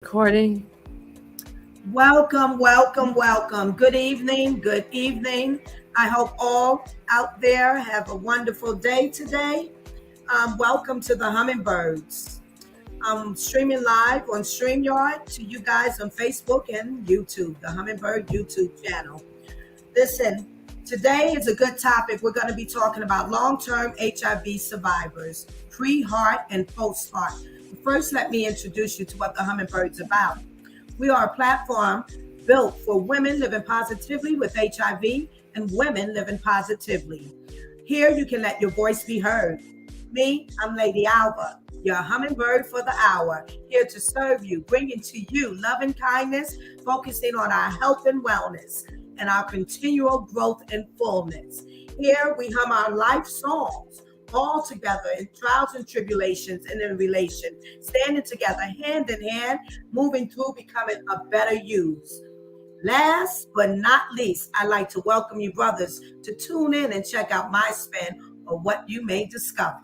Recording. Welcome, welcome, welcome. Good evening, good evening. I hope all out there have a wonderful day today. Welcome to the Hummingbirds. I'm streaming live on StreamYard to you guys on Facebook and YouTube, the Hummingbird YouTube channel. Listen, today is a good topic. We're going to be talking about long-term HIV survivors, pre-HAART and post-HAART. First, let me introduce you to what the Hummingbirds about. We are a platform built for women living positively with HIV and women living positively. Here you can let your voice be heard. Me, I'm Lady Alba, your hummingbird for the hour, here to serve you, bringing to you love and kindness, focusing on our health and wellness and our continual growth and fullness. Here we hum our life songs all together in trials and tribulations and in relation, standing together hand in hand, moving through becoming a better use. Last but not least, I'd like to welcome you brothers to tune in and check out my spin of what you may discover.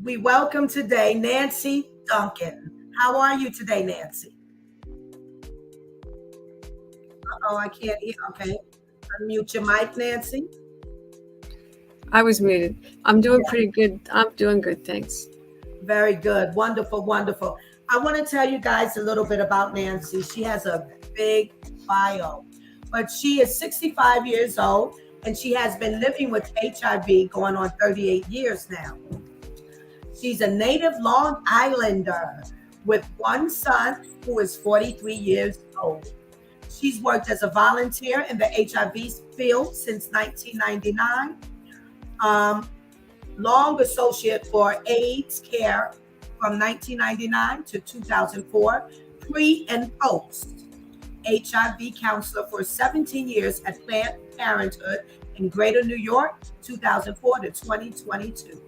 We welcome today Nancy Duncan. How are you today, Nancy? Oh, I can't hear. Okay. Unmute your mic, Nancy. I was muted. I'm doing pretty good. I'm doing good, thanks. Very good. Wonderful, wonderful. I want to tell you guys a little bit about Nancy. She has a big bio, but she is 65 years old and she has been living with HIV going on 38 years now. She's a native Long Islander with one son who is 43 years old. She's worked as a volunteer in the HIV field since 1999. Long associate for AIDS care from 1999 to 2004, pre and post HIV counselor for 17 years at Planned Parenthood in Greater New York, 2004 to 2022.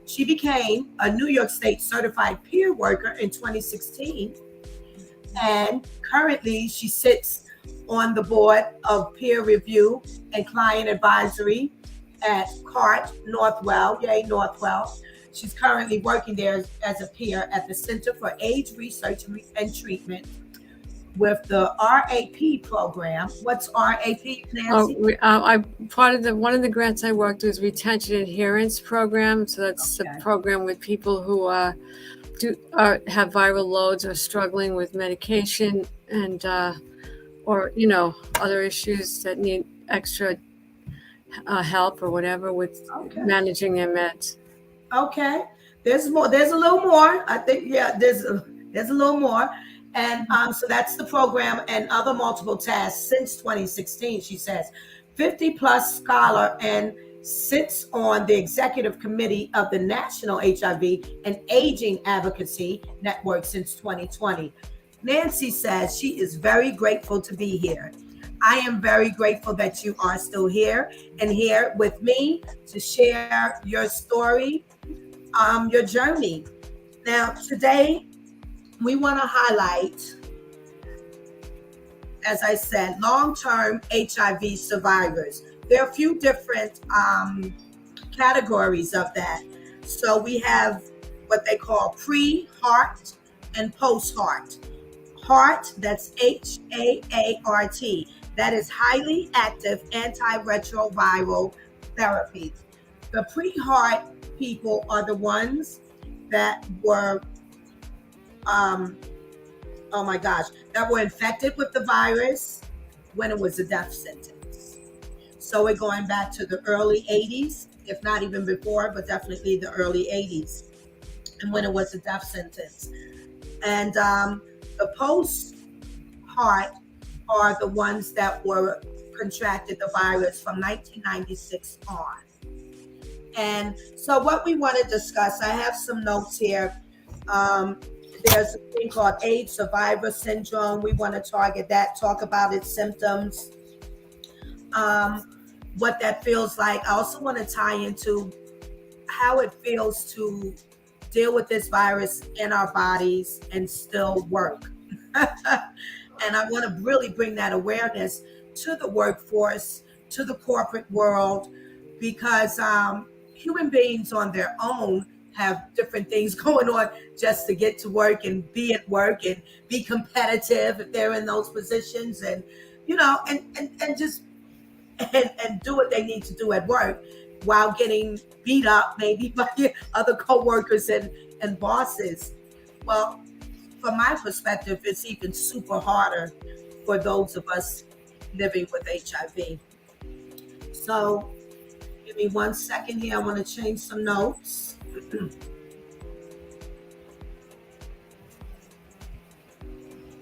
She became a New York State certified peer worker in 2016, and currently she sits on the board of peer review and client advisory at HAART Northwell. Yay, Northwell. She's currently working there as a peer at the Center for AIDS Research and Treatment with the RAP program. What's RAP, Nancy? I part of one of the grants I worked was retention adherence program. So that's a program with people who have viral loads or struggling with medication and or other issues that need extra help or whatever with managing their meds. Okay, there's more. There's a little more. I think there's a little more, and so that's the program and other multiple tasks since 2016. She says, 50 plus scholar and sits on the executive committee of the National HIV and Aging Advocacy Network since 2020. Nancy says she is very grateful to be here. I am very grateful that you are still here and here with me to share your story, your journey. Now, today we want to highlight, as I said, long-term HIV survivors. There are a few different categories of that. So we have what they call pre-HAART and post-HAART. HAART, that's HAART. That is highly active antiretroviral therapy. The pre-HAART people are the ones that were, that were infected with the virus when it was a death sentence. So we're going back to the early 80s, if not even before, but definitely the early 80s, and when it was a death sentence. And the post-HAART are the ones that were contracted the virus from 1996 on. And so what we want to discuss, I have some notes here. There's a thing called AIDS survivor syndrome. We want to target that, talk about its symptoms, what that feels like. I also want to tie into how it feels to deal with this virus in our bodies and still work. And I want to really bring that awareness to the workforce, to the corporate world, because human beings on their own have different things going on just to get to work and be at work and be competitive if they're in those positions, and and just and do what they need to do at work while getting beat up maybe by other coworkers and bosses. Well, from my perspective, it's even super harder for those of us living with HIV. So give me 1 second here. I want to change some notes.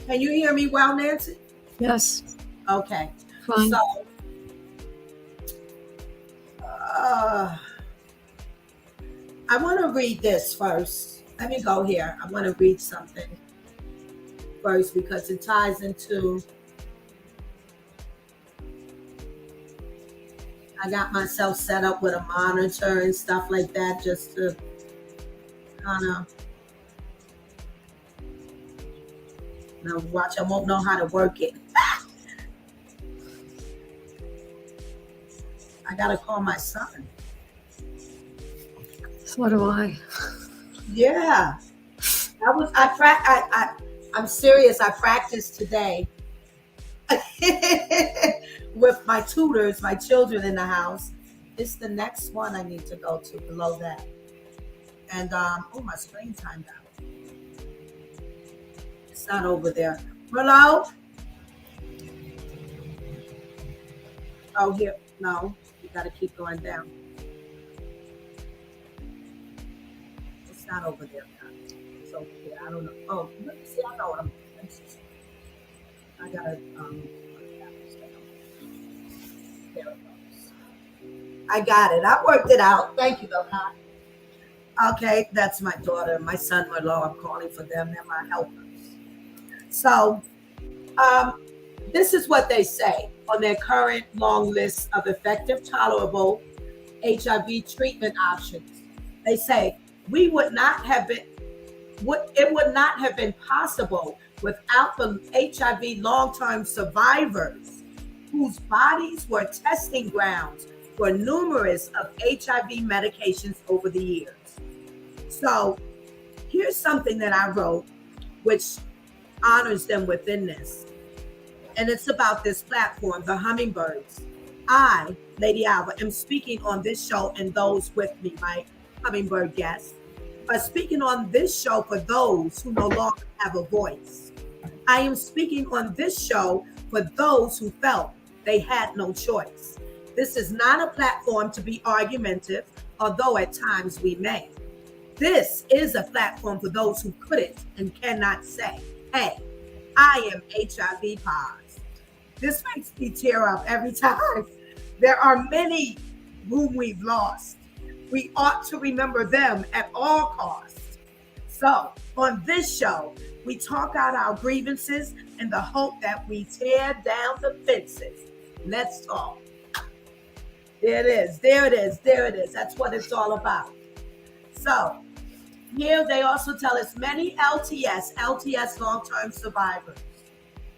Can you hear me well, Nancy? Yes. Okay. Fine. So I want to read this first. Let me go here. I want to read something first because it ties into. I got myself set up with a monitor and stuff like that just to kind of. Now watch, I won't know how to work it. I gotta call my son. So do I. Yeah, I'm serious. I practiced today with my tutors, my children in the house. It's the next one I need to go to below that. And oh, my screen timed out. It's not over there. Hello? Oh, here. No, you got to keep going down. It's not over there. It's over here. I don't know. Oh, let me see. I know what I'm doing. I got to, there it goes. I got it. I worked it out. Thank you, though. Okay, that's my daughter, my son-in-law. I'm calling for them. They're my helpers. So, this is what they say on their current long list of effective, tolerable HIV treatment options. They say it would not have been possible without the HIV long-term survivors whose bodies were testing grounds for numerous of HIV medications over the years. So here's something that I wrote, which honors them within this. And it's about this platform, the Hummingbirds. I, Lady Alva, am speaking on this show and those with me, my Hummingbird guests, but speaking on this show for those who no longer have a voice. I am speaking on this show for those who felt they had no choice. This is not a platform to be argumentative, although at times we may. This is a platform for those who couldn't and cannot say, hey, I am HIV positive. This makes me tear up every time. There are many whom we've lost. We ought to remember them at all costs. So on this show, we talk out our grievances in the hope that we tear down the fences. Let's talk. There it is. There it is. There it is. That's what it's all about. So here they also tell us many LTS long-term survivors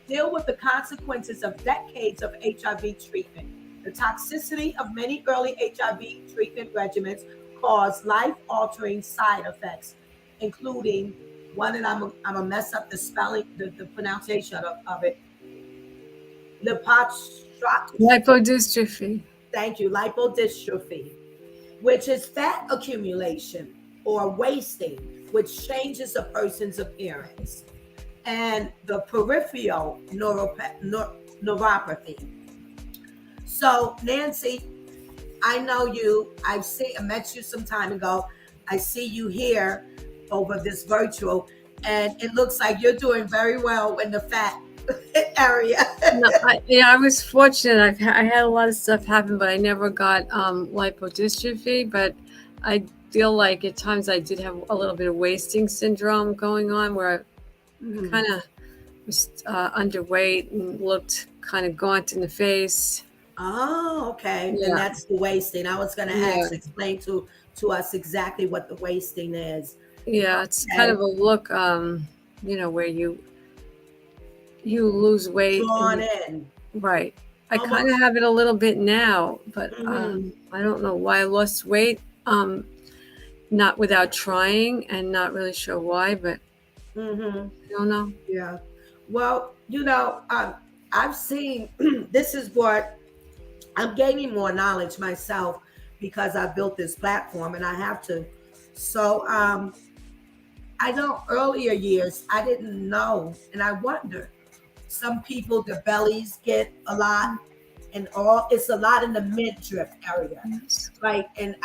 deal with the consequences of decades of HIV treatment. The toxicity of many early HIV treatment regimens cause life-altering side effects, including one, and I'm gonna mess up the spelling, the pronunciation of it. Lipodystrophy. Thank you, lipodystrophy, which is fat accumulation or wasting, which changes a person's appearance, and the peripheral neuropathy. So, Nancy, I know you. I met you some time ago. I see you here over this virtual, and it looks like you're doing very well in the fat area. No, I was fortunate. I had a lot of stuff happen, but I never got lipodystrophy. But I feel like at times I did have a little bit of wasting syndrome going on, where I kind of was underweight and looked kind of gaunt in the face. Oh, okay. Yeah. And that's the wasting. I was going to explain to us exactly what the wasting is. Yeah, it's kind of a look, where you lose weight. Drawn in. Right. I kind of have it a little bit now, but I don't know why I lost weight. not without trying and not really sure why, but Mm-hmm. I don't know. Yeah. Well, I've seen this is what I'm gaining more knowledge myself because I built this platform and I have to. So I know earlier years I didn't know, and I wonder. Some people their bellies get a lot, and all it's a lot in the midriff area. Yes. Like, and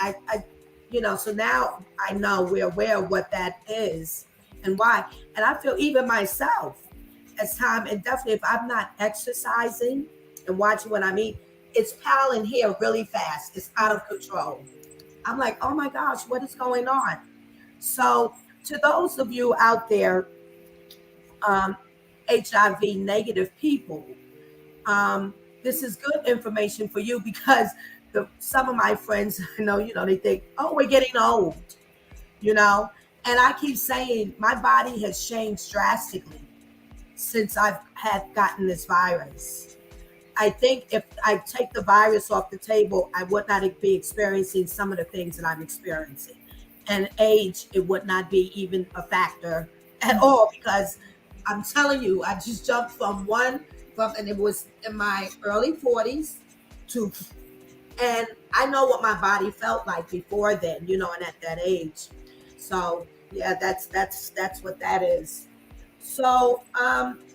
so now I know we're aware of what that is and why. And I feel even myself as time, and definitely if I'm not exercising and watching what I eat, it's piling here really fast. It's out of control. I'm like, oh my gosh, what is going on? So to those of you out there, um, HIV negative people, um, this is good information for you because some of my friends, they think, oh, we're getting old, you know. And I keep saying my body has changed drastically since I've had gotten this virus. I think if I take the virus off the table, I would not be experiencing some of the things that I'm experiencing. And age, it would not be even a factor at all because I'm telling you, I just jumped and it was in my early 40s to, and I know what my body felt like before then, and at that age. So yeah, that's what that is. So,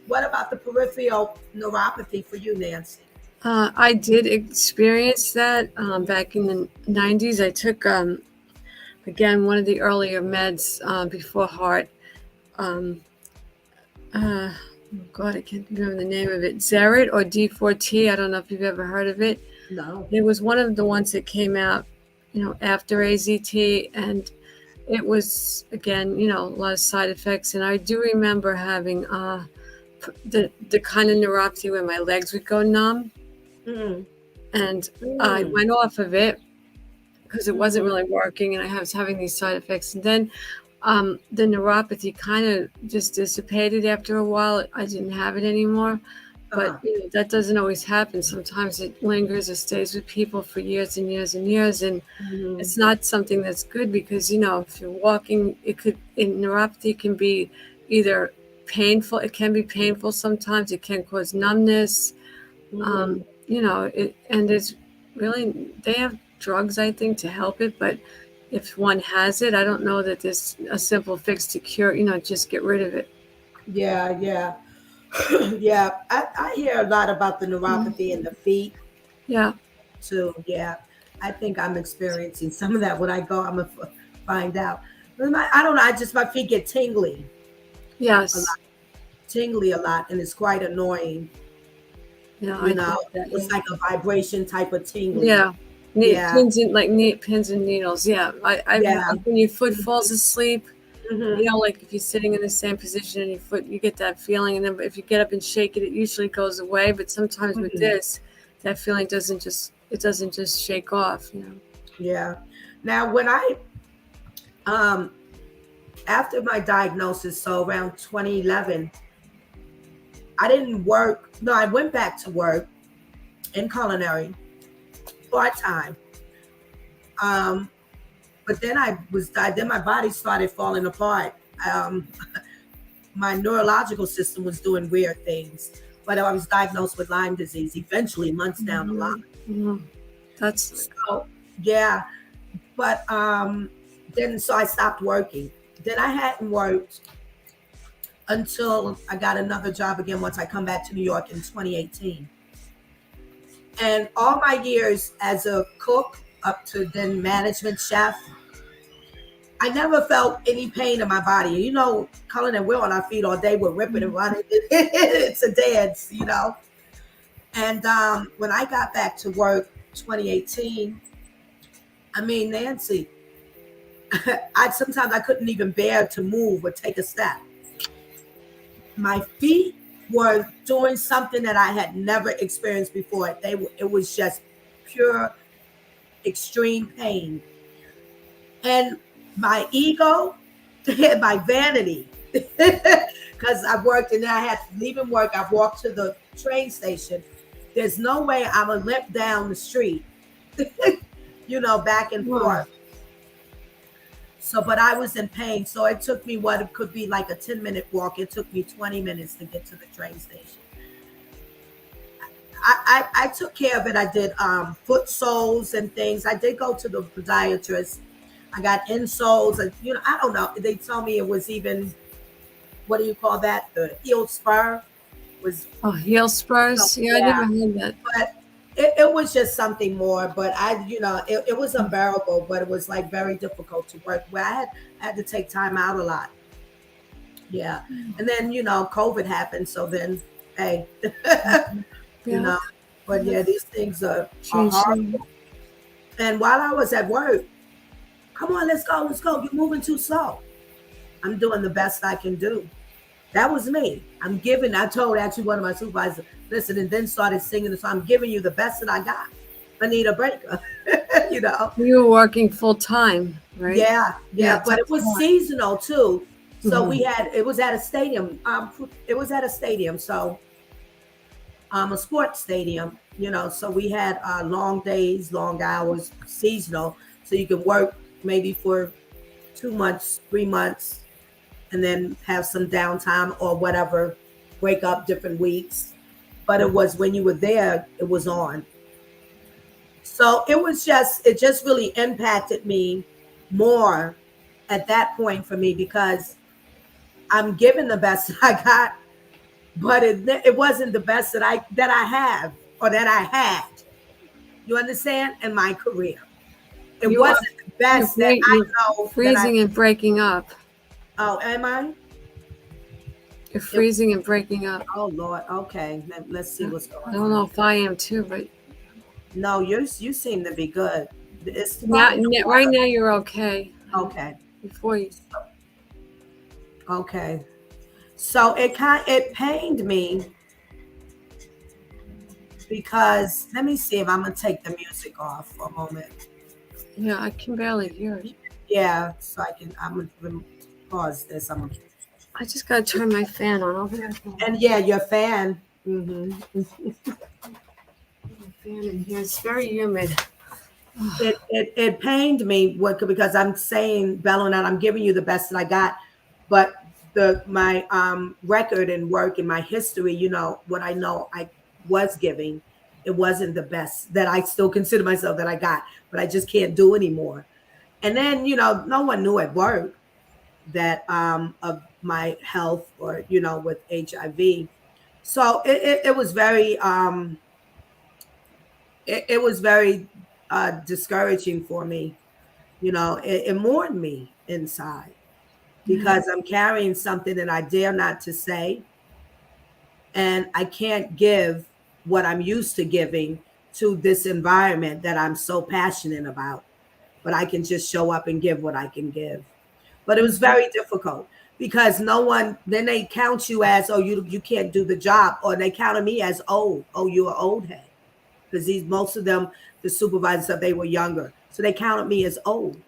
what about the peripheral neuropathy for you, Nancy? I did experience that back in the 90s. I took, again, one of the earlier meds before HAART. Um, oh God, I can't remember the name of it. Zerit or D4T. I don't know if you've ever heard of it. No. It was one of the ones that came out, after AZT, and it was, again, a lot of side effects. And I do remember having the kind of neuropathy where my legs would go numb. Mm. And I went off of it because it wasn't Mhm. really working, and I was having these side effects. And then the neuropathy kind of just dissipated after a while. I didn't have it anymore. But that doesn't always happen. Sometimes it lingers or stays with people for years and years and years. And Mhm. it's not something that's good because, if you're walking, neuropathy can be either painful. It can be painful sometimes. It can cause numbness. Mhm. And there's really, they have drugs, I think, to help it. But if one has it, I don't know that there's a simple fix to cure, just get rid of it. Yeah, yeah, yeah. I hear a lot about the neuropathy in the feet Yeah. too. Yeah, I think I'm experiencing some of that when I go. I'm gonna find out. But I don't know. My feet get a lot, Yes. tingly a lot, and it's quite annoying. Yeah, I get that. It's Yeah. like a vibration type of tingly. Yeah. Yeah, Pins and needles. Yeah. I've yeah. had when your foot falls asleep, Hmm. like if you're sitting in the same position and you get that feeling. And then if you get up and shake it, it usually goes away. But sometimes with Hmm. this, that feeling doesn't just shake off. Yeah. Now, when um, after my diagnosis, so around 2011, I didn't work. No, I went back to work in culinary part time. Um, but then then my body started falling apart. Um, my neurological system was doing weird things, but I was diagnosed with Lyme disease eventually months down the line. Mhm. That's So yeah, but then so I stopped working. Then I hadn't worked until I got another job again once I come back to New York in 2018. And all my years as a cook up to then management chef, I never felt any pain in my body. Colin and Will on our feet all day, we're ripping and running. It's a dance. And when I got back to work 2018, I mean, Nancy, I sometimes I couldn't even bear to move or take a step. My feet were doing something that I had never experienced before. It was just pure extreme pain. And my ego, my vanity, because I worked and then I had to leave and work. I walked to the train station. There's no way I'm gonna limp down the street, back and wow. forth. So, but I was in pain. So it took me what it could be like a 10-minute walk. It took me 20 minutes to get to the train station. I took care of it. I did foot soles and things. I did go to the podiatrist. I got insoles, and I don't know. They told me it was even, what do you call that? The heel spur was. Oh, heel So, spurs. Yeah, I yeah, never had that. but it was just something more. But it was unbearable. But it was like very difficult to work. Where I had to take time out a lot. Yeah, and then COVID happened. So then, hey, you Yeah, know. But yeah, these things are change. hard. And while I was at work, come on, let's go. You're moving too slow. I'm doing the best I can do. That was me. I told actually one of my supervisors, listen, and then started singing the song. I'm giving you the best that I got. I need a breaker. you know. You were working full time, right? Yeah, Yeah. But it was seasonal too. So Mhm. it was at a stadium. It was at a stadium. So a sports stadium, so we had long days, long hours, seasonal. So you can work maybe for 2 months, 3 months, and then have some downtime or whatever, break up different weeks. But it was when you were there, it was on. So it just really impacted me more at that point for me because I'm giving the best that I got, but it wasn't the best that I have or that I had. You understand? In my career, it You are wasn't the best that I you're know that I. freezing and breaking up. Oh, am I? You're It, freezing and breaking up. oh Lord. Okay, let's see what's I going don't on know here. if I am too, but No, you seem to be good. It's now, probably the right now you're okay. water. Okay. Before you, Okay. So it pained me because let me see if I'm gonna take the music off for a moment. yeah, I can barely hear it. Yeah, so I'm gonna pause this. I just gotta turn my fan on. I'll be right back. And yeah, your fan. Hmm. My fan in here. It's very humid. It pained me because I'm saying, Bella, and I'm giving you the best that I got, but my record and work and my history, what I know I was giving, it wasn't the best that I still consider myself that I got, but I just can't do anymore. And then no one knew at work that of my health or with HIV. So it was very it was very discouraging for me. It mourned me inside Yeah. because I'm carrying something that I dare not to say, and I can't give what I'm used to giving to this environment that I'm so passionate about. But I can just show up and give what I can give. But it was very difficult because no one, then they count you as, oh, you can't do the job, or they counted me as old. Oh, you're an old head, because most of them, the supervisors said they were younger, so they counted me as old.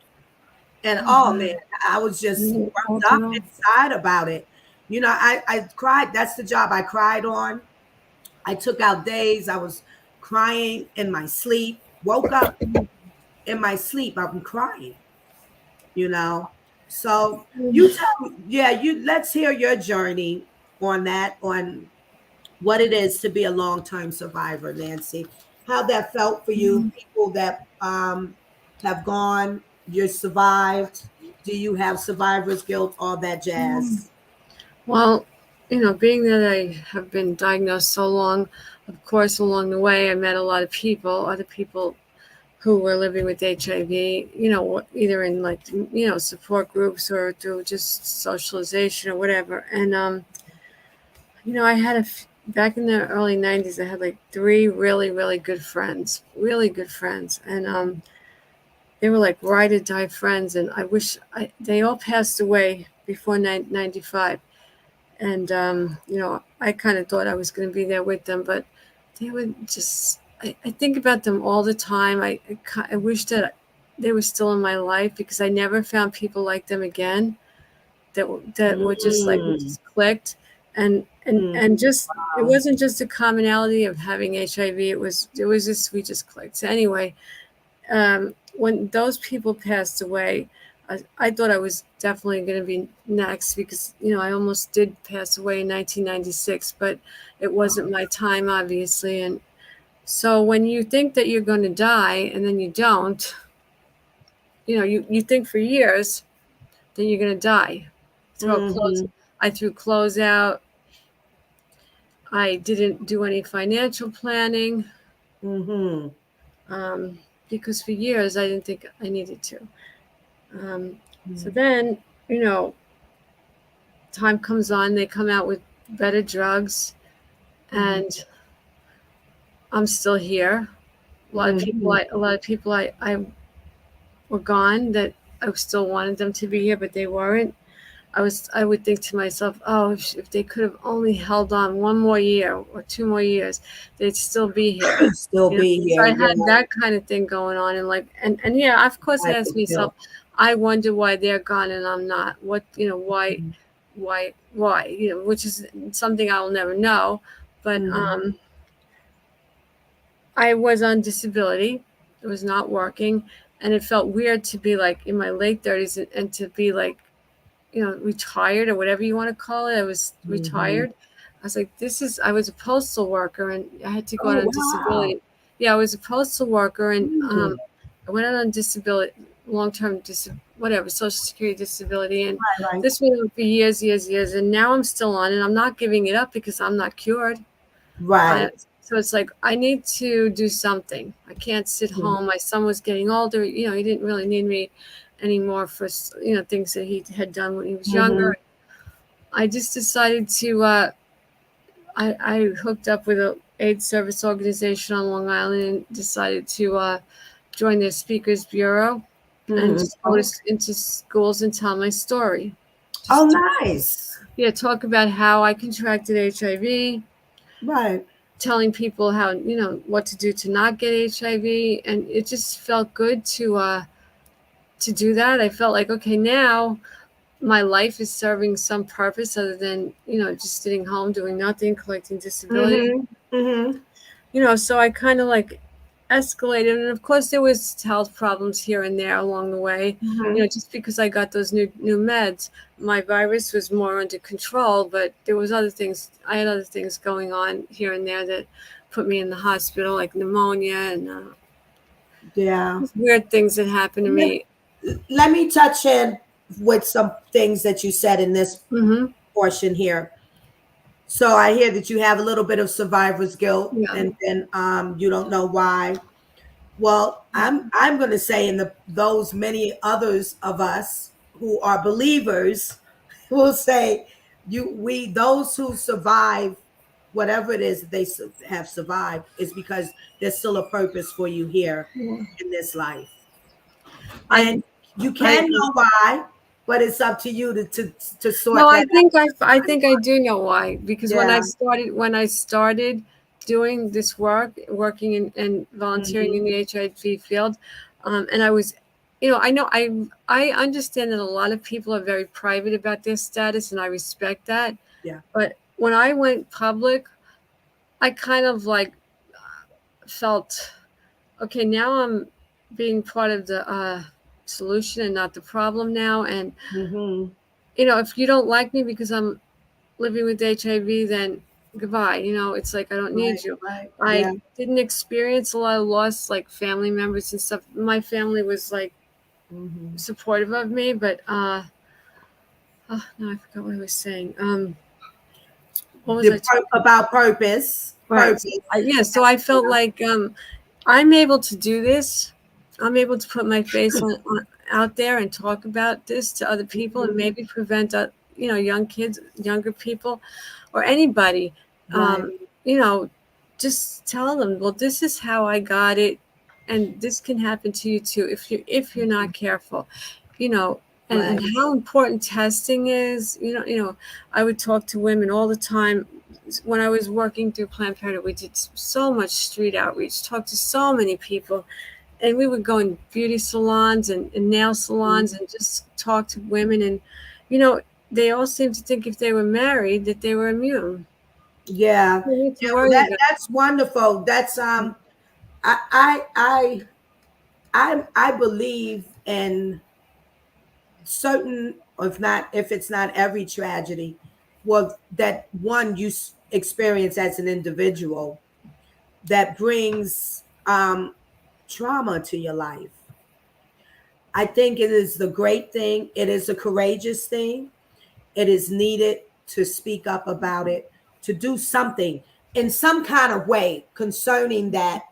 And oh man, I was just worked up inside about it. I cried. That's the job I cried on. I took out days. I was crying in my sleep. Woke up in my sleep. I'm crying. You know. So you tell me, yeah, let's hear your journey on that, on what it is to be a long-term survivor, Nancy. How that felt for you, people that have gone, you survived. Do you have survivor's guilt, all that jazz? Well, being that I have been diagnosed so long, of course, along the way, I met a lot of people, other people who were living with HIV, either in support groups or through just socialization or whatever. And, I had back in the early 90s, I had like three really, really good friends, really good friends. And, they were like ride or die friends. And they all passed away before 95. And, I kind of thought I was going to be there with them, but they were just, I think about them all the time. I wish that they were still in my life because I never found people like them again that were just like, we Mm, just clicked. And just, it wow. wasn't just a commonality of having HIV. It was just, we just clicked. So anyway, when those people passed away, I thought I was definitely going to be next because, I almost did pass away in 1996, but it wasn't my time, obviously. And so when you think that you're going to die and then you don't, you think for years, then you're going to die. Mm-hmm. I threw clothes out. I didn't do any financial planning Mm-hmm. um, because for years I didn't think I needed to. So then, you know, time comes on, they come out with better drugs, Mm-hmm. and I'm still here. Mm-hmm. A lot of people I were gone that I still wanted them to be here, but they weren't. I would think to myself, oh, if they could have only held on one more year or 2 more years, they'd still be here. Still be So here. I Yeah, had that kind of thing going on, and and yeah, of course, I I asked could feel. myself, I wonder why they're gone and I'm not. What Mm-hmm. why? Which is something I will never know. But Mm-hmm. I was on disability. It was not working, and it felt weird to be like in my late 30s and to be like, retired or whatever you want to call it. I was Mm-hmm. retired. I was like, I was a postal worker and I had to go out Oh on wow. disability. Yeah, I was a postal worker and Mm. I went out on disability, whatever, Social Security disability. And Right, right, this went on for years, years, years. And now I'm still on and I'm not giving it up because I'm not cured. I, right. so it's like, I need to do something. I can't sit Mm-hmm. home. My son was getting older. He didn't really need me anymore for, things that he had done when he was Mm-hmm. younger. I just decided to, I hooked up with a AIDS service organization on Long Island and decided to join their speakers bureau and Mm-hmm. just go into schools and tell my story. Oh, Just nice. talk about how I contracted HIV, Right. telling people how, what to do to not get HIV. And it just felt good to do that. I felt like, okay, now my life is serving some purpose other than, just sitting home doing nothing, collecting disability. Mm-hmm. Mm-hmm. So I kind of like escalated. And of course, there was health problems here and there along the way. Mm-hmm. Just because I got those new meds, my virus was more under control. But there was other things. I had other things going on here and there that put me in the hospital, like pneumonia and Yeah. weird things that happened to Let, me. let me touch in with some things that you said in this Hmm. portion here. So I hear that you have a little bit of survivor's guilt, Yeah. and then you don't know why. Well, I'm going to say in those many others of us who are believers will say we those who survive whatever it is that they have survived is because there's still a purpose for you here Yeah. in this life, I and you I can know why, but it's up to you to No, sort that I out. think I do know why. Because Yeah. when I started doing this working and volunteering Hmm. in the HIV field, and I was, I know I understand that a lot of people are very private about their status, and I respect that. Yeah. But when I went public, I kind of like felt, okay, now I'm being part of the solution and not the problem now. And Hmm. if you don't like me because I'm living with HIV, then goodbye. It's like I don't Right. need you. Right. I Yeah. didn't experience a lot of loss, like family members and stuff. My family was like Hmm. supportive of me, but oh, no, I forgot what I was saying. What was I talking About purpose. Right. Purpose. Yeah. So I felt like I'm able to do this. I'm able to put my face out there and talk about this to other people and Mhm. maybe prevent, young kids, younger people, or anybody, Right. you know, just tell them, well, this is how I got it, and this can happen to you too if you're not careful, you know, and Right. how important testing is. I would talk to women all the time when I was working through Planned Parenthood. We did so much street outreach, talked to so many people, and we would go in beauty salons and nail salons Mhm. and just talk to women. And, you know, they all seemed to think if they were married that they were immune. Yeah. You need to Yeah. Well, worry about that's wonderful. That's I I I I believe in certain, if it's not every tragedy, well, that one you experience as an individual that brings trauma to your life. I think it is the great thing. It is a courageous thing. It is needed to speak up about it, to do something in some kind of way concerning that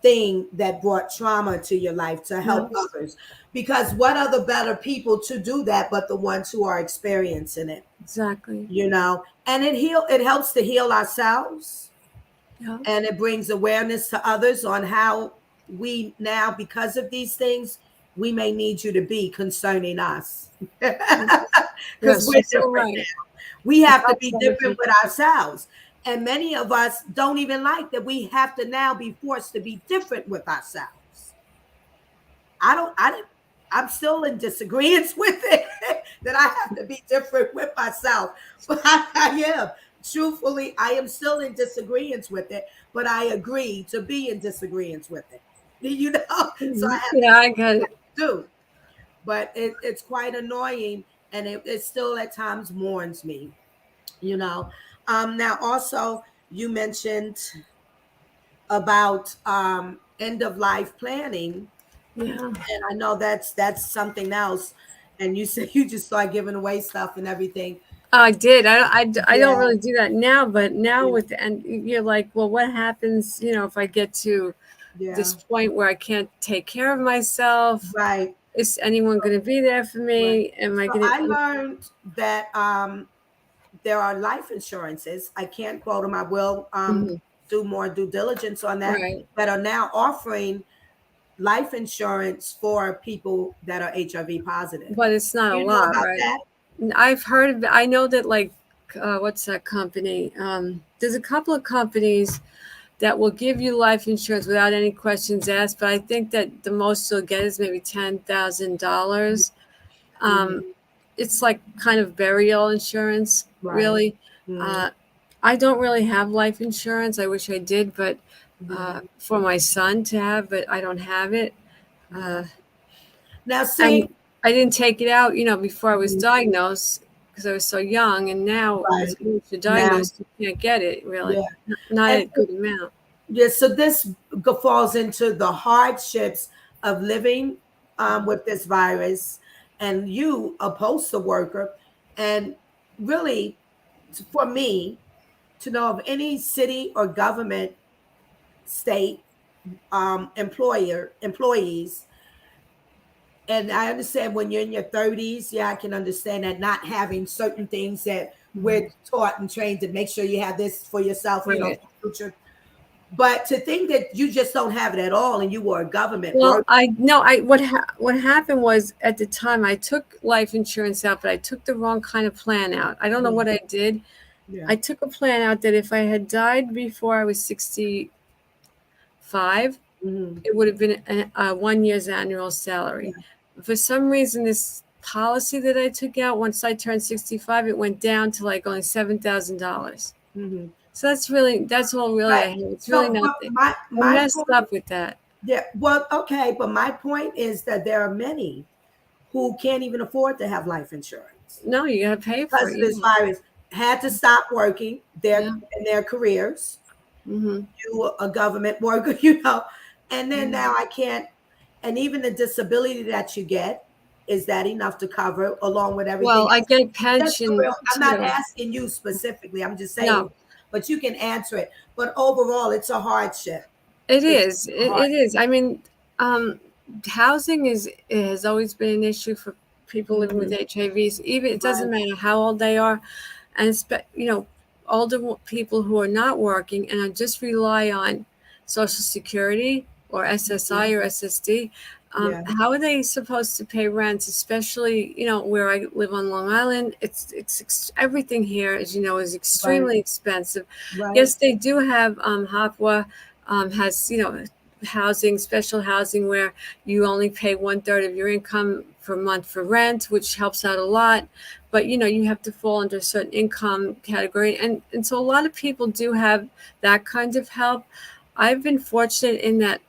thing that brought trauma to your life, to help Yes, others. Because what other better people to do that but the ones who are experiencing it, exactly. And it helps to heal ourselves, Yeah. and it brings awareness to others on how we now, because of these things, we may need you to be concerning us. Because Yes, we're you're so different. right. We It have to helps be other different people. with ourselves. And many of us don't even like that we have to now be forced to be different with ourselves. I'm still in disagreement with it that I have to be different with myself. But I am. Truthfully, I am still in disagreement with it, but I agree to be in disagreement with it. So I have Yeah, I get it. to do. But it's quite annoying, and it still at times mourns me, you know. Now also you mentioned about end of life planning, Yeah. and I know that's something else. And you said you just start giving away stuff and everything. I did. I don't Yeah, really do that now, but now yeah, with and you're like, well, what happens, if I get to this yeah. point where I can't take care of myself? Right. Is anyone going to be there for Right. me? Am I So going I to? learned that there are life insurances. I can't quote them. I will do more due diligence on that. Right. That are now offering life insurance for people that are HIV positive. But it's not Do a you know lot, about right? that? I've heard of. I know that like, what's that company? There's a couple of companies that will give you life insurance without any questions asked. But I think that the most you'll get is maybe $10,000. Um, Hmm. it's like kind of burial insurance, Right. really. Hmm. Uh, I don't really have life insurance. I wish I did, but Hmm. for my son to have, but I don't have it. Yeah. Uh, Now, and see, I didn't take it out, before I was mhm, diagnosed because I was so young. And now, right as soon as you're now, diagnosed, you can't get it really, yeah, not and a good amount. yeah. So this falls into the hardships of living with this virus, and you, a postal worker, and really, for me, to know of any city or government, state employees. And I understand when you're in your 30s, yeah, I can understand that not having certain things that we're taught and trained to make sure you have this for yourself, Right. for future. But to think that you just don't have it at all and you were a government Well, worker. I no, I what happened was at the time I took life insurance out, but I took the wrong kind of plan out. I don't know Yeah, what I did. yeah. I took a plan out that if I had died before I was 65, Hmm. it would have been a 1 year's annual salary. Yeah. For some reason, this policy that I took out once I turned 65, it went down to like only $7,000. Hmm. So that's all really Right. I have. It's really So, but nothing. I my messed point, up with that. yeah, well, okay, but my point is that there are many who can't even afford to have life insurance No, you got to pay for because it. of this Yeah. virus, had to stop working Yeah. in their careers. Hmm. You a government worker, and then now I can't. And even the disability that you get, is that enough to cover along with everything Well, I else? get Just for pension real, I'm not too. asking you specifically. I'm just saying, No, but you can answer it. But overall, it's a hardship. it It's is. a It is. I mean, um, housing has always been an issue for people living with hard. HIVs. Even it Right. doesn't matter how old they are, and older people who are not working and are just rely on Social Security or SSI Mhm. or SSD. Yeah. How are they supposed to pay rent, especially where I live on Long Island? Everything here, as you know, is Right. extremely expensive. Right. Yes, they do have HAPWA has housing, special housing where you only pay 1/3 of your income per month for rent, which helps out a lot. But you have to fall under a certain income category, and so a lot of people do have that kind of help. I've been fortunate in that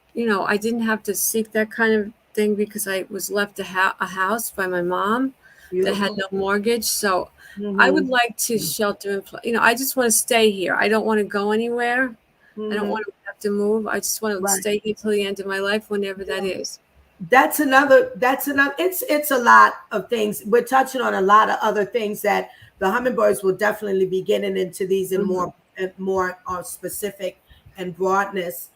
I didn't have to seek that kind of thing because I was left a house by my mom. that had Beautiful. no mortgage. So I would Mm-hmm. like to shelter in place. I just want to stay here. I don't want to go anywhere. I don't Mm-hmm. want to have to move. I just want to Right. stay here till the end of my life, whenever that Yeah. is. That's another it's a lot of things. We're touching on a lot of other things that the hummingbirds will definitely be getting into these in Mhm. more specific and broadness.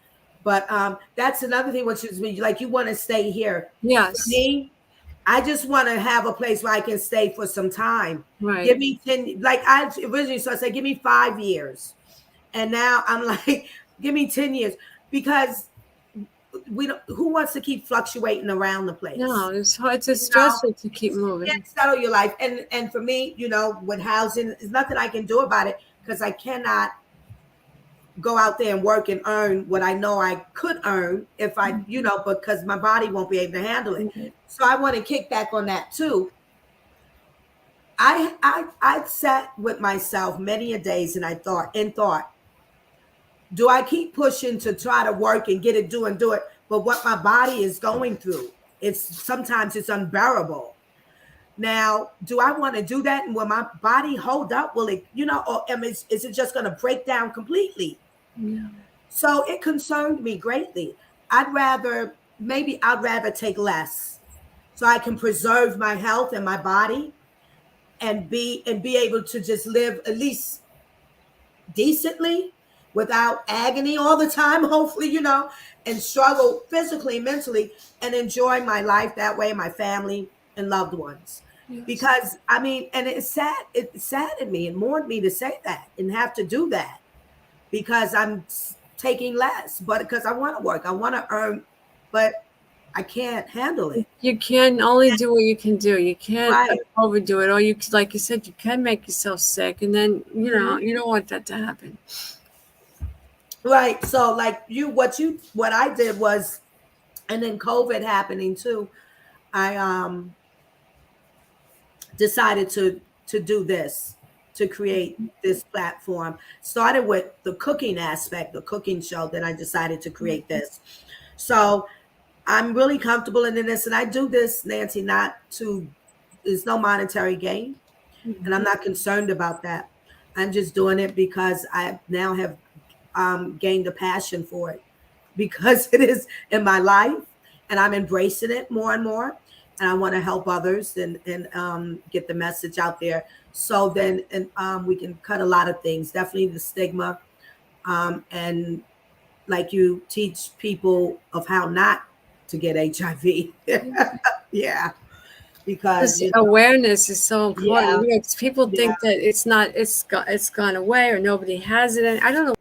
But that's another thing, which is like you want to stay here. For Yes, me, I just want to have a place where I can stay for some time. right. Give me 10, like I originally, so I said, give me 5 years. And now I'm like, give me 10 years because we don't, who wants to keep fluctuating around the No, place? it's hard. It's You know, stressful to keep you moving. can't settle your life. And for me, with housing, there's nothing I can do about it because I cannot go out there and work and earn what I know I could earn if I, because my body won't be able to handle it. Right. So I want to kick back on that too. I sat with myself many a days and I thought, do I keep pushing to try to work and get it, do it? But what my body is going through, sometimes it's unbearable. Now, do I want to do that? And will my body hold up? Will it, or is it just going to break down completely? Yeah. So it concerned me greatly. I'd rather take less so I can preserve my health and my body and be able to just live at least decently without agony all the time, hopefully, and struggle physically, mentally, and enjoy my life that way, my family and loved ones. Yes. Because I mean, and it saddened me and mourned me to say that and have to do that because I'm taking less, but because I want to work, I want to earn, but I can't handle it. You can only do what you can do. You can't Right. overdo it. Or like you said, you can make yourself sick, and then Mhm. you don't want that to happen. Right. So like what I did was, and then COVID happening too, I decided to do this, to create this platform. Started with the cooking aspect, the cooking show, then I decided to create this. So I'm really comfortable in this, and I do this, Nancy, not to, there's no monetary gain, and I'm Mhm. not concerned about that. I'm just doing it because I now have gained a passion for it because it is in my life and I'm embracing it more and more. And I want to help others and get the message out there. So then, and we can cut a lot of things, definitely the stigma, and like you teach people of how not to get HIV. Yeah, because This awareness is so yeah, important. People yeah. think that it's gone away or nobody has it. And I don't know.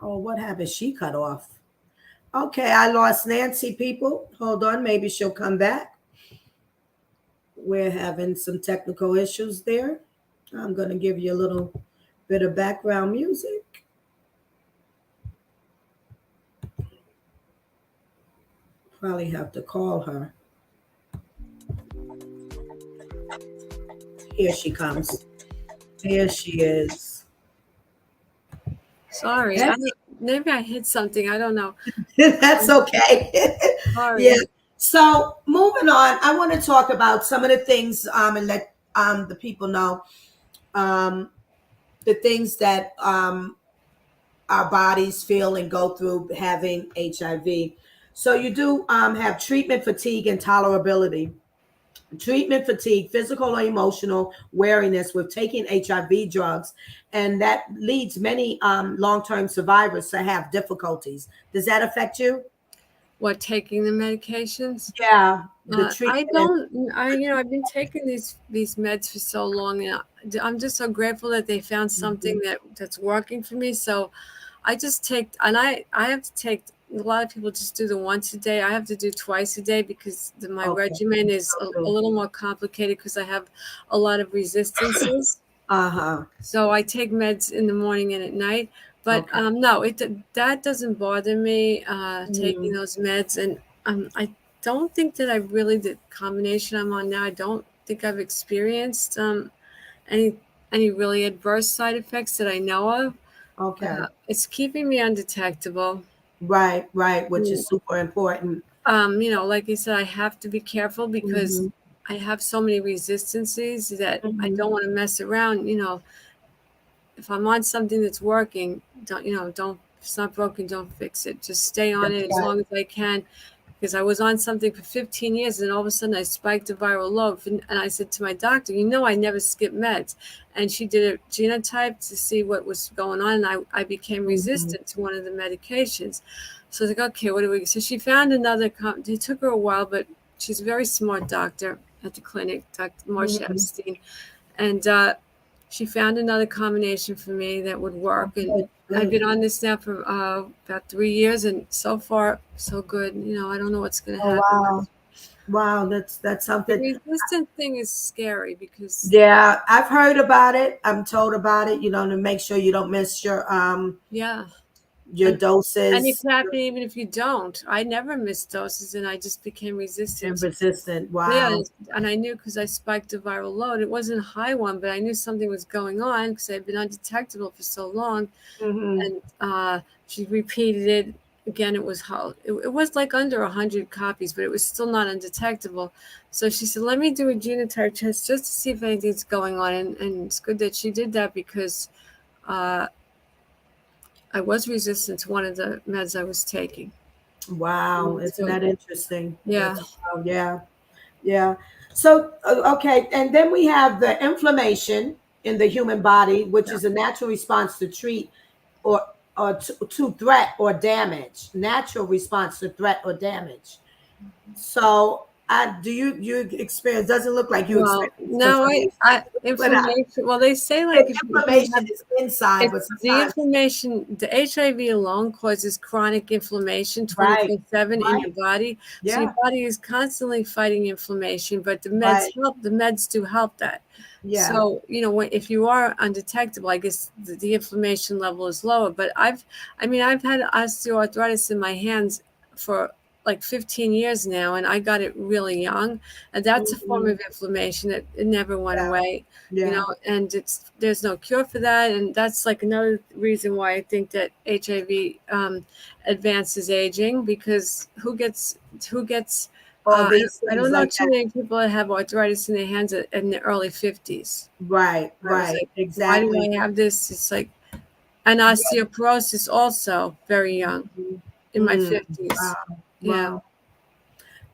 Oh, what happened? She cut off. Okay, I lost Nancy, people. Hold on, maybe she'll come back. We're having some technical issues there. I'm going to give you a little bit of background music. Probably have to call her. Here she comes. Here she is. Sorry, maybe I hit something. I don't know. That's okay. Yeah. Sorry. So moving on, I want to talk about some of the things and let the people know um, the things that our bodies feel and go through having HIV. So you do have treatment fatigue and tolerability. Treatment fatigue, physical or emotional weariness with taking HIV drugs, and that leads many long-term survivors to have difficulties. Does that affect you? What, taking the medications? Yeah, the I treatment. don't. I've been taking these meds for so long, and I'm just so grateful that they found something Mhm. that's working for me. So I just take, and I have to take. A lot of people just do the once a day. I have to do twice a day because my Okay. regimen is a So, little more complicated because I have a lot of resistances. uh-huh. So I take meds in the morning and at night. But Okay. no, that doesn't bother me. Taking Mhm. those meds, and I don't think that I really the combination I'm on now. I don't think I've experienced any any really adverse side effects that I know of. Okay. It's keeping me undetectable. Right, right, which Mm. is super important. Like I said, I have to be careful because Mm-hmm. I have so many resistances that I Mm-hmm. don't want to mess around. If I'm on something that's working, don't, if it's not broken, don't fix it. Just stay on That's it as right. long as I can. Because I was on something for 15 years and all of a sudden I spiked a viral load. And I said to my doctor, I never skip meds. And she did a genotype to see what was going on. And I became Mm-hmm. resistant to one of the medications. So I was like, okay, what do we? So she found another, it took her a while, but she's a very smart doctor at the clinic, Dr. Marcia Mm-hmm. Epstein. And she found another combination for me that would work. And Good. I've Good. been on this now for about 3 years, and so far, so good. I don't know what's going to Oh happen. wow. Wow, that's The something. resistant thing is scary because, Yeah, I've heard about it. I'm told about it, to make sure you don't miss yeah, your and it doses. can happen even if you don't. I never missed doses, and I just became resistant And to. resistant. Yeah, Wow. and I knew because I spiked a viral load. It wasn't a high one, but I knew something was going on because I'd been undetectable for so long. Mm-hmm. And she repeated it again. It was like under 100 copies, but it was still not undetectable. So she said, let me do a genotype test just to see if anything's going on. And it's good that she did that because uh, I was resistant to one of the meds I was taking. Wow, isn't So that interesting? yeah. That's yeah, yeah. So okay, and then we have the inflammation in the human body, which is a natural response to treat or to threat or damage. Natural response to threat or damage. So, do you experience? Doesn't look like you Well, experience now inflammation, but inflammation. Well, they say the like if you inflammation have. is inside, It's but the sometimes inflammation, the HIV alone causes chronic inflammation right, 24/7 in right, your body. So your yeah, body is constantly fighting inflammation, but right, the meds do help that. yeah. So, if you are undetectable, I guess the inflammation level is lower. But I've had osteoarthritis in my hands for like 15 years now, and I got it really young. And that's a form Mhm. of inflammation that it never went Yeah, away, yeah. and there's no cure for that. And that's like another reason why I think that HIV advances aging, because who gets All these I things don't know like too that. many people that have arthritis in their hands in the early 50s. Right, I was right, like, why do exactly. I have this? It's like, and Yeah. osteoporosis also very young, Mhm. in my Mm, 50s. wow, Yeah. wow.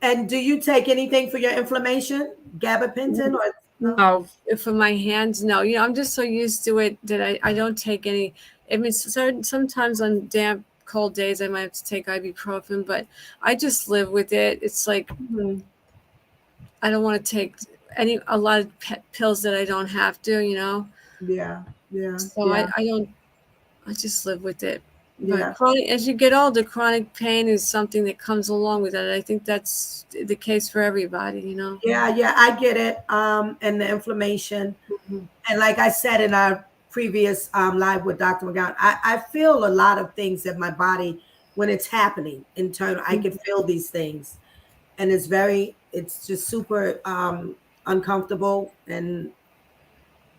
And do you take anything for your inflammation? Gabapentin or no? No, for my hands, no. I'm just so used to it that I don't take any. I mean, sometimes on damp, cold days, I might have to take ibuprofen, but I just live with it. It's like Mhm. I don't want to take a lot of pills that I don't have to. Yeah, yeah, So yeah, I don't. I just live with it. But yeah. chronic, as you get older, chronic pain is something that comes along with it. I think that's the case for everybody. Yeah, yeah, I get it. And the inflammation. Mhm. And like I said in our previous live with Dr. McGowan, I feel a lot of things in my body when it's happening internal. I can feel these things. And it's just super uncomfortable and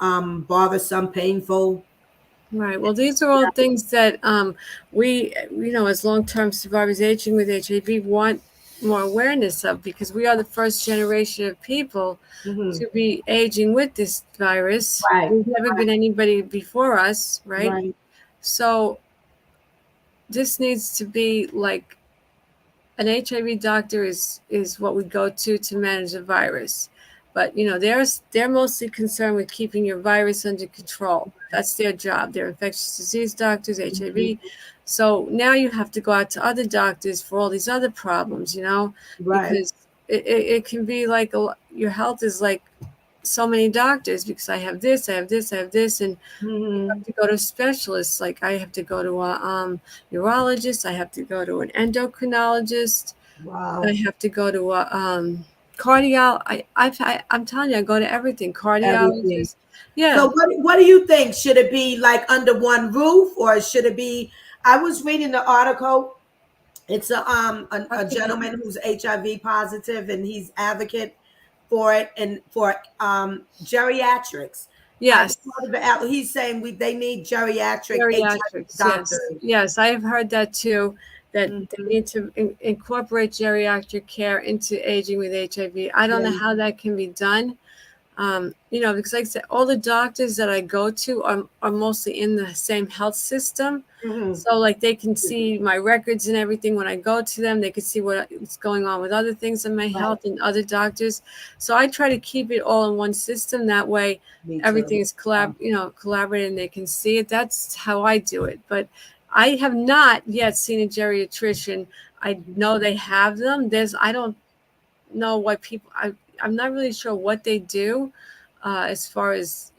bothersome, painful. Right. Well, these are all things that we, as long-term survivors aging with HIV, want more awareness of, because we are the first generation of people Hmm. to be aging with this virus. Right, There's never been anybody before us, right? right. So this needs to be like an HIV doctor is what we go to manage a virus. But they're mostly concerned with keeping your virus under control. That's their job. They're infectious disease doctors, HIV. Mhm. So now you have to go out to other doctors for all these other problems, Right. because it can be like your health is like so many doctors, because I have this, I have this, I have this, and you have Hmm. to go to specialists. Like I have to go to a neurologist. I have to go to an endocrinologist. I Wow. have to go to a I'm telling you, I go to everything. Everything. Cardiologist. So Yeah. what do you think? Should it be like under one roof or should it be? I was reading the article. It's a Okay. gentleman who's HIV positive and he's advocate for it and for geriatrics. I've Yes. heard of he's saying they need geriatric HIV Geriatrics. Yes. doctors. Yes. I have heard that too. that they Mhm. need to incorporate geriatric care into aging with HIV. I don't know Yeah. how that can be done. Because like I said, all the doctors that I go to are mostly in the same health system. Mhm. So like they can see my records and everything when I go to them. They can see what's going on with other things in my Right. health and other doctors. So I try to keep it all in one system. That way Me too. everything is collaborated and they can see it. That's how I do it. But I have not yet seen a geriatrician. I know they have them. I don't know what people I'm not really sure what they do as far as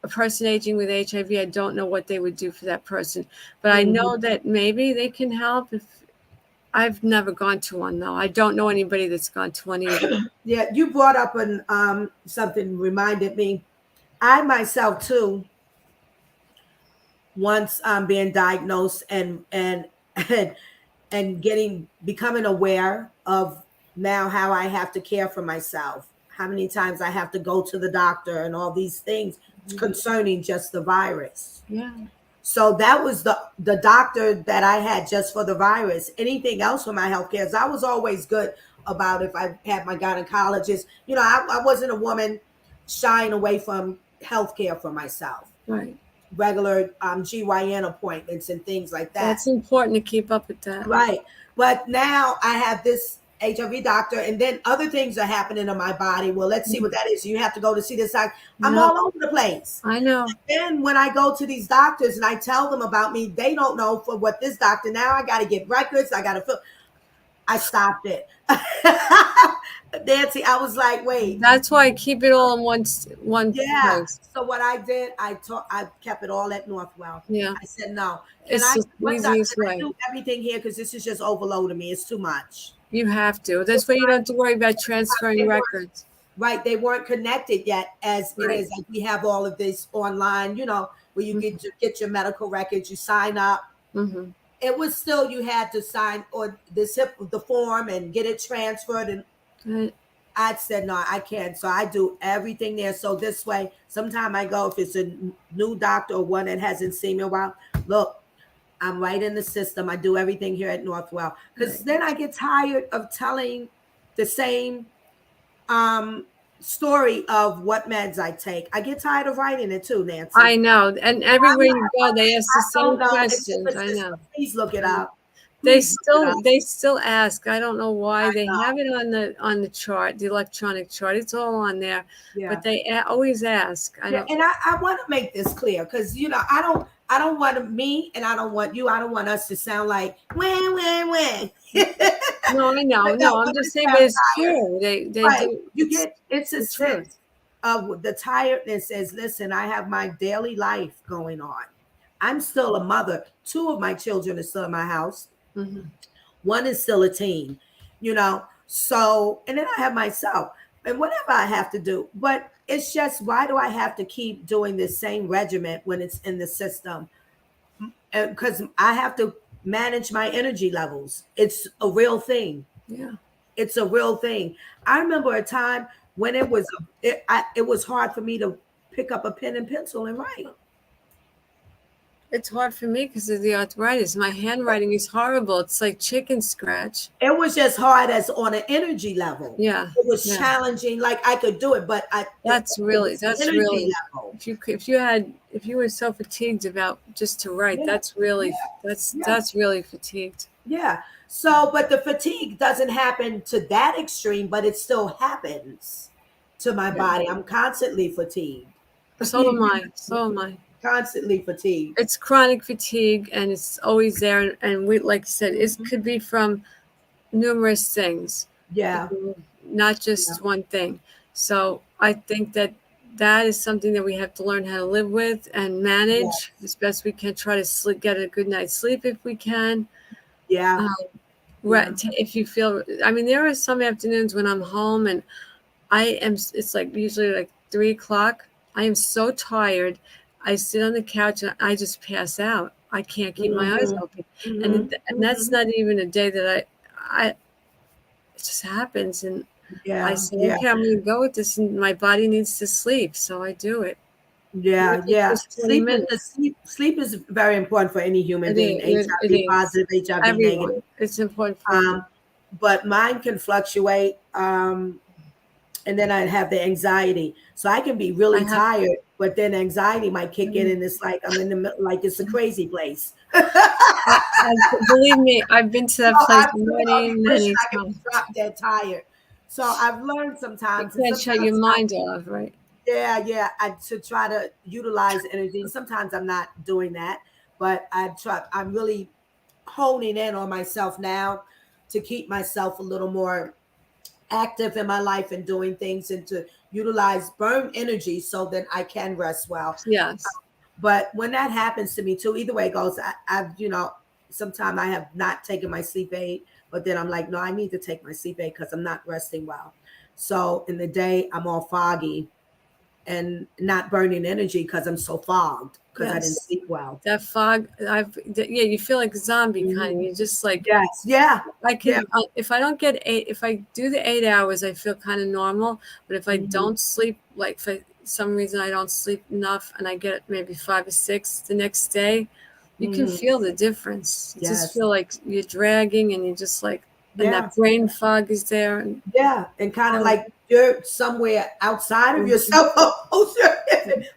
a person aging with HIV. I don't know what they would do for that person, but I Mhm. know that maybe they can help. If I've never gone to one though, I don't know anybody that's gone to one either. Yeah, you brought up an something reminded me. I myself too, once being diagnosed and and becoming aware of now how I have to care for myself, how many times I have to go to the doctor and all these things concerning just the virus. Yeah, So that was the doctor that I had just for the virus. Anything else for my health care, I was always good about if I had my gynecologist. I wasn't a woman shying away from health care for myself, right. regular GYN appointments and things like that. That's important to keep up with that. Right. But now I have this HIV doctor, and then other things are happening in my body. Well, let's see what that is. You have to go to see this doctor. I'm Yep, all over the place. I know. Then when I go to these doctors and I tell them about me, they don't know for what this doctor. Now I got to get records. I got to fill. I stopped it. Nancy, I was like, wait, That's why I keep it all in one yeah. place. So what I did, I kept it all at Northwell. Yeah, I said, no, it's just the can easiest I way. do everything here? Because this is just overloading me. It's too much. You have to. This It's way you don't have not, to worry about transferring they weren't records. right. They weren't connected yet as it Right. is. Like we have all of this online, where you get your medical records, you sign up. Mm-hmm. It was still you had to sign or the form and get it transferred. And Right. I said no, I can't. So I do everything there. So this way, sometime I go if it's a new doctor or one that hasn't seen me in a while. Look, I'm right in the system. I do everything here at Northwell because Right. then I get tired of telling the same um story of what meds I take. I get tired of writing it too, Nancy. I know. And everywhere you go, they ask the I same don't know. It's in the questions. I system. know. Please look it I know. up. Please look it up. They still ask. I don't know why. I They know. have it on the chart, the electronic chart. It's all on there. But Yeah. they always ask. I Yeah, don't and I want to make this clear because I don't want me and I don't want you. I don't want us to sound like when. No, I know. But no, No, I'm women just saying, but sound it's tired. true. They Right. do. You get it's a The truth. sense of the tiredness says, listen, I have my daily life going on. I'm still a mother. Two of my children are still in my house. Hmm. One is still a teen, So, and then I have myself and whatever I have to do. But it's just, why do I have to keep doing the same regiment when it's in the system? Because I have to manage my energy levels. It's a real thing. Yeah. It's a real thing. I remember a time when it was hard for me to pick up a pen and pencil and write. It's hard for me because of the arthritis. My handwriting is horrible. It's like chicken scratch. It was just hard as on an energy level. Yeah. It was Yeah. challenging. Like I could do it, but it was That's energy really level. if you were so fatigued about just to write, Yeah, yeah, yeah, that's really fatigued. yeah. So, but the fatigue doesn't happen to that extreme, but it still happens to my Yeah. body. I'm constantly fatigued. So am I. So am I. Constantly fatigued. It's chronic fatigue and it's always there and we like I said, it Mhm. could be from numerous things. Yeah, Not yeah, just one thing. So I think that that is something that we have to learn how to live with and manage yes, as best we can. Try to sleep, get a good night's sleep if we can. yeah, Um, yeah. if you feel, I mean, there are some afternoons when I'm home and it's like usually like 3 o'clock. I am so tired. I sit on the couch and I just pass out. I can't keep my eyes Hmm. open. Hmm. And that's Hmm. not even a day that it just happens. And I Yeah, say, yeah, okay, I'm going to go with this. And my body needs to sleep. So I do it. Yeah, Maybe yeah. just 20 minutes. Sleep is very important for any human It being, is. It HIV is. positive, HIV negative. Everyone. It's important for Um, everyone. but mine can fluctuate. And then I have the anxiety. So I can be I really have. tired, but then anxiety might kick in, and it's like I'm in the middle, like it's a crazy place. Believe me, I've been to that place I'll many, be wishing many I could times. drop dead tired. So I've learned You sometimes, and can't shut your sometimes mind off, right? yeah, to try to utilize energy. And sometimes I'm not doing that, but I'm really honing in on myself now to keep myself a little more active in my life and doing things and to utilize burn energy so that I can rest well. Yes. But when that happens to me too, either way it goes, I've, sometimes I have not taken my sleep aid, but then I'm like, no, I need to take my sleep aid because I'm not resting well. So in the day, I'm all foggy and not burning energy because I'm so fogged because I didn't Yes. sleep well. That fog, yeah, you feel like a zombie kind of. Mhm. You're just like, Yes. Yeah. I Yeah. can, if I don't get if I do the 8 hours, I feel kind of normal. But if I Mhm. don't sleep, like for some reason I don't sleep enough and I get maybe 5 or 6 the next day, you can Mhm. feel the difference. You just Yes. feel like you're dragging and you're just like, and Yeah. that brain fog is there. And Yeah. And kind of um, like you're somewhere outside of mhm. yourself.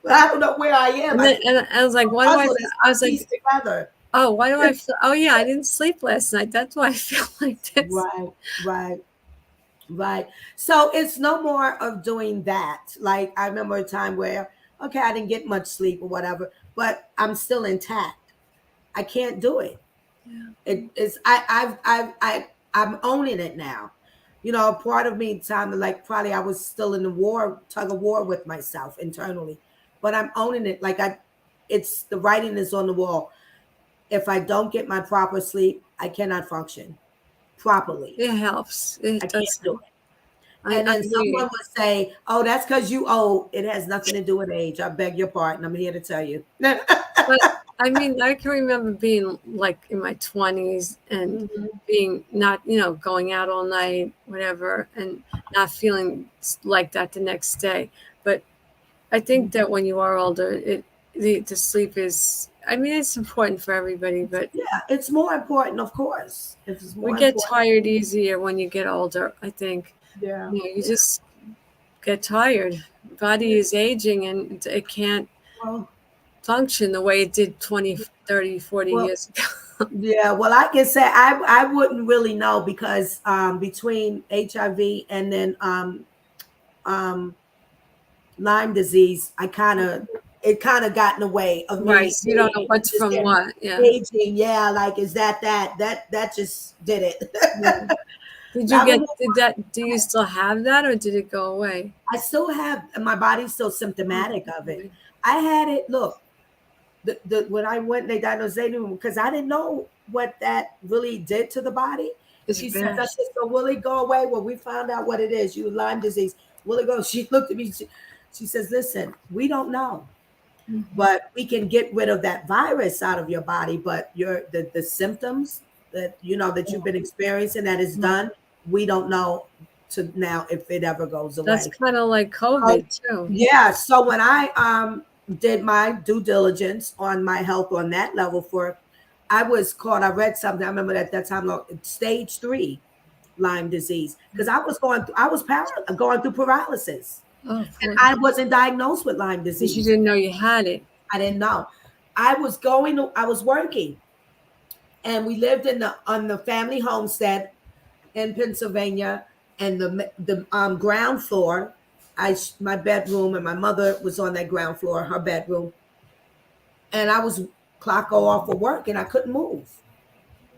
But I don't know where I am. And then and I was like, why do Puzzle is I not was like, pieced together. oh, why do I feel, oh yeah, I didn't sleep last night. That's why I feel like this. Right. Right. Right. So it's no more of doing that. Like I remember a time where, okay, I didn't get much sleep or whatever, but I'm still intact. I can't do it. Yeah. It is I'm owning it now. Part of me time like probably I was still in the tug of war with myself internally. But I'm owning it. Like it's the writing is on the wall. If I don't get my proper sleep, I cannot function properly. It helps. I It does can't do help. it. And I then hear someone you. would say, "Oh, that's because you old. It has nothing to do with age. I beg your pardon. I'm here to tell you." But I mean, I can remember being like in my 20s and Mhm. being not, going out all night, whatever, and not feeling like that the next day. But I think that when you are older, the sleep is, I mean, it's important for everybody, but Yeah, it's more important, of course. It's we more get important. tired easier when you get older. I think, Yeah. you just get tired. Body is aging and it can't Well, function the way it did 20, 30, 40 well, years ago. yeah. Well, I can say I wouldn't really know because between HIV and then um, Lyme disease, it kind of got in the way of Right. me So you don't know maybe what's from understanding what. Yeah. aging. Yeah, like is that just did it. Yeah. Did you That was get, did that, do you still have that or did it go away? I still have my body's still Oh, symptomatic of it. okay. I had it. Look, when I went, they diagnosed it because I didn't know what that really did to the body. It's She said, "I bad. said, so will it go away?" Well, we found out what it is. You Lyme disease. Will it go? She looked at me. She says, "Listen, we don't know, Mhm. but we can get rid of that virus out of your body. But the symptoms that that you've been experiencing that is Right. done, we don't know to now if it ever goes That's away." kind of like So, COVID too. yeah. So when I did my due diligence on my health on that level I was caught. I read something. I remember at that time, stage 3 Lyme disease, because I was going through paralysis, Oh, and boy. I wasn't diagnosed with Lyme Because you disease. didn't know you had it. I didn't know. I was working, and we lived on the family homestead in Pennsylvania, and the ground floor. My bedroom, and my mother was on that ground floor, her bedroom, and I was clock go off for work, and I couldn't move.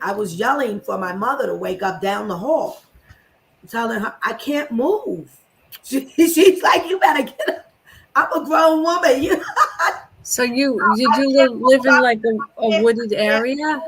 I was yelling for my mother to wake up down the hall, telling her I can't move. She's like, "You better get up. I'm a grown woman. So did I you can't live move. in like a I wooded can't area? move."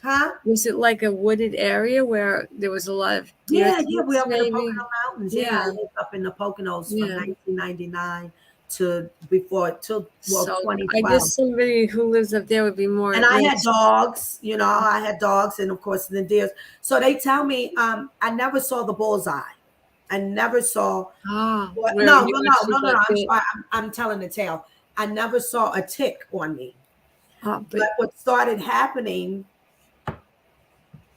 Huh? Was it like a wooded area where there was a lot of deer Yeah, we're sleeps up in the maybe? Pocono Mountains. Yeah, I Yeah. lived up in the Poconos from Yeah. 1999 to before till So I 2012. guess somebody who lives up there would be more And at I had risk. dogs, I had dogs, and of course the deers. So they tell me, I never saw the bullseye. I never saw. Ah, What? where No, no, you no, actually no, no, no. got I'm bit. sorry. I'm telling the tale. I never saw a tick on me. But But what started happening,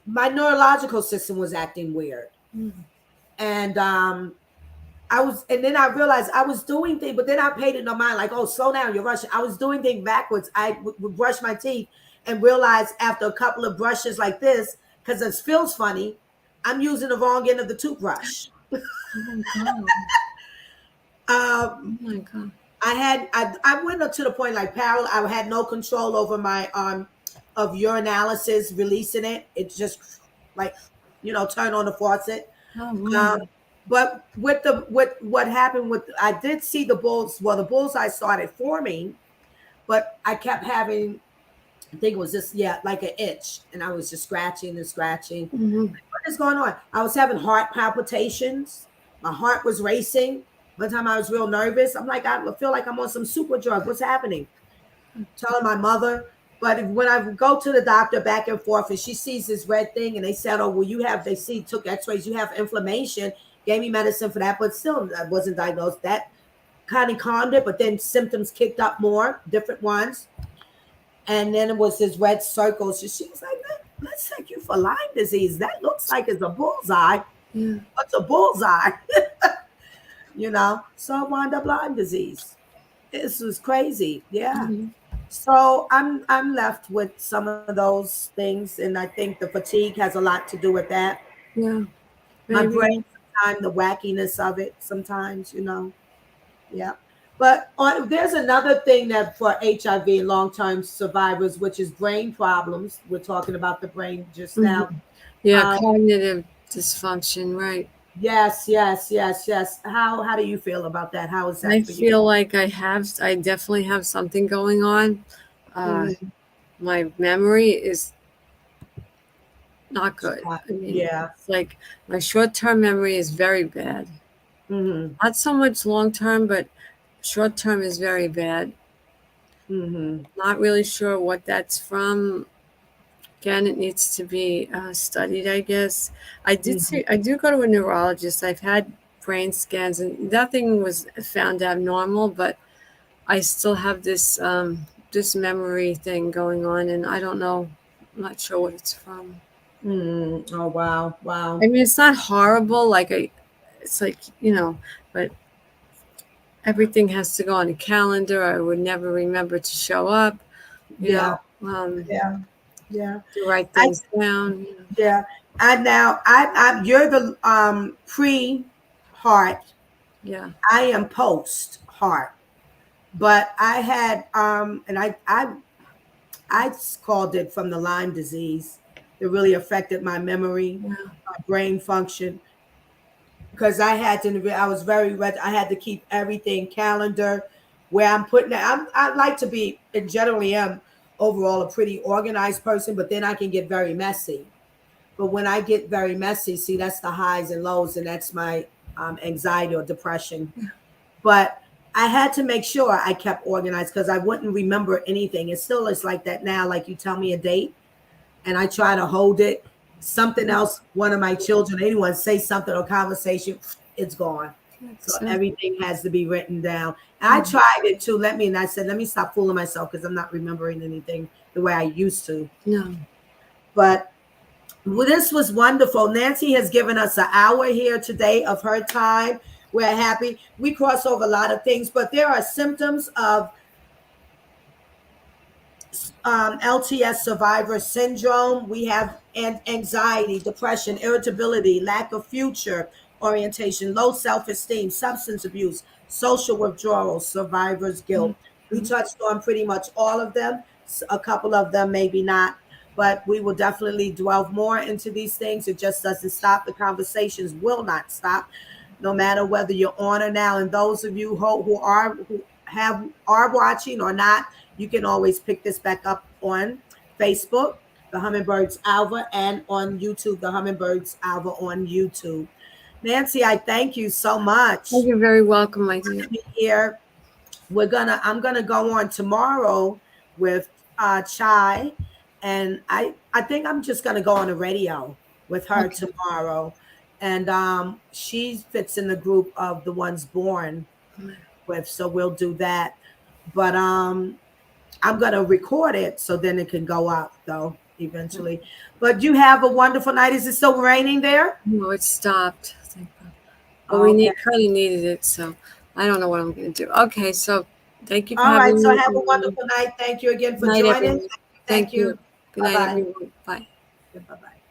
my neurological system was acting weird. And and then I realized I was doing things, but then I paid it no mind, like, oh, slow down, you're rushing. I was doing things backwards. I would brush my teeth and realize after a couple of brushes like this, because it feels funny, I'm using the wrong end of the toothbrush. oh my god, Um, oh my god, I went up to the point like I had no control over my of urinalysis releasing it. It's just like, turn on the faucet. oh Um, man, but with what happened with, I did see the bulls. Well, the bullseye started forming, but I kept having, I think it was just, yeah, like an itch, and I was just scratching and scratching. mm-hmm. What is going on? I was having heart palpitations. My heart was racing. One time I was real nervous. I'm like, I feel like I'm on some super drug. What's happening? Telling my mother. But when I go to the doctor back and forth, and she sees this red thing, and they said, oh, well, took x-rays, you have inflammation, gave me medicine for that, but still I wasn't diagnosed. That kind of calmed it, but then symptoms kicked up more, different ones. And then it was this red circles. She was like, let's check you for Lyme disease. That looks like it's a bullseye. Yeah, What's a bullseye? So I wound up Lyme disease. This was crazy. Yeah. mm-hmm. So I'm left with some of those things, and I think the fatigue has a lot to do with that. Yeah, My brain, maybe. sometimes the wackiness of it, sometimes. Yeah. But there's another thing that for HIV long-term survivors, which is brain problems. We're talking about the brain just now. Mm-hmm. Yeah, Um, cognitive dysfunction, right? yes, yes, yes, yes. How do you feel about that? How is I that for you? feel like I definitely have something going on. Uh, Mhm. my memory is not good. I mean, Yeah. it's like my short-term memory is very bad. Hmm. Not so much long-term, but short-term is very bad. Hmm. Not really sure what that's from. Again, it needs to be studied, I guess. Hmm. I do go to a neurologist. I've had brain scans and nothing was found abnormal, but I still have this memory thing going on, and I don't know. I'm not sure what it's from. Mm. Oh, wow, I wow. mean, it's not horrible. It's like but everything has to go on a calendar. I would never remember to show up. You Yeah, know, um, yeah, yeah. to write I things down. Yeah. I now I you're the pre-heart. Yeah. I am post-heart. But I had and I called it from the Lyme disease. It really affected my memory, Yeah. my brain function, because I was very red. I had to keep everything calendar where I'm putting it. I like to be, and generally am overall a pretty organized person, but then I can get very messy. But when I get very messy, see, that's the highs and lows, and that's my anxiety or depression. But I had to make sure I kept organized because I wouldn't remember anything. It still is like that now. Like you tell me a date, and I try to hold it. Something else, one of my children, anyone say something or conversation, it's gone. So Exactly. everything has to be written down. And I tried it too. And I said, let me stop fooling myself because I'm not remembering anything the way I used to. No. But well, this was wonderful. Nancy has given us an hour here today of her time. We're happy. We cross over a lot of things, but there are symptoms of LTS survivor syndrome. We have anxiety, depression, irritability, lack of future orientation, low self-esteem, substance abuse, social withdrawal, survivor's guilt. We Mhm. touched on pretty much all of them. A couple of them maybe not, but we will definitely delve more into these things. It just doesn't stop. The conversations will not stop, no matter whether you're on or now. And those of you who are watching or not, you can always pick this back up on Facebook, the Hummingbirds Alva, and on YouTube, the Hummingbirds Alva on YouTube. Nancy, I thank you so Oh, much you're very welcome, my dear. for being here. I'm gonna go on tomorrow with Chai, and I think I'm just gonna go on the radio with her Okay. tomorrow. And she fits in the group of the ones born with, so we'll do that. But I'm gonna record it so then it can go up though eventually. But you have a wonderful night. Is it still raining there? No, it stopped. But Okay. kind of needed it, so I don't know what I'm going to do. Okay, so thank you for All right. having So me. have a wonderful night. Thank you again Good for night, joining. everyone. Thank Thank you. you. Good Bye night, bye. everyone. Bye. Bye bye.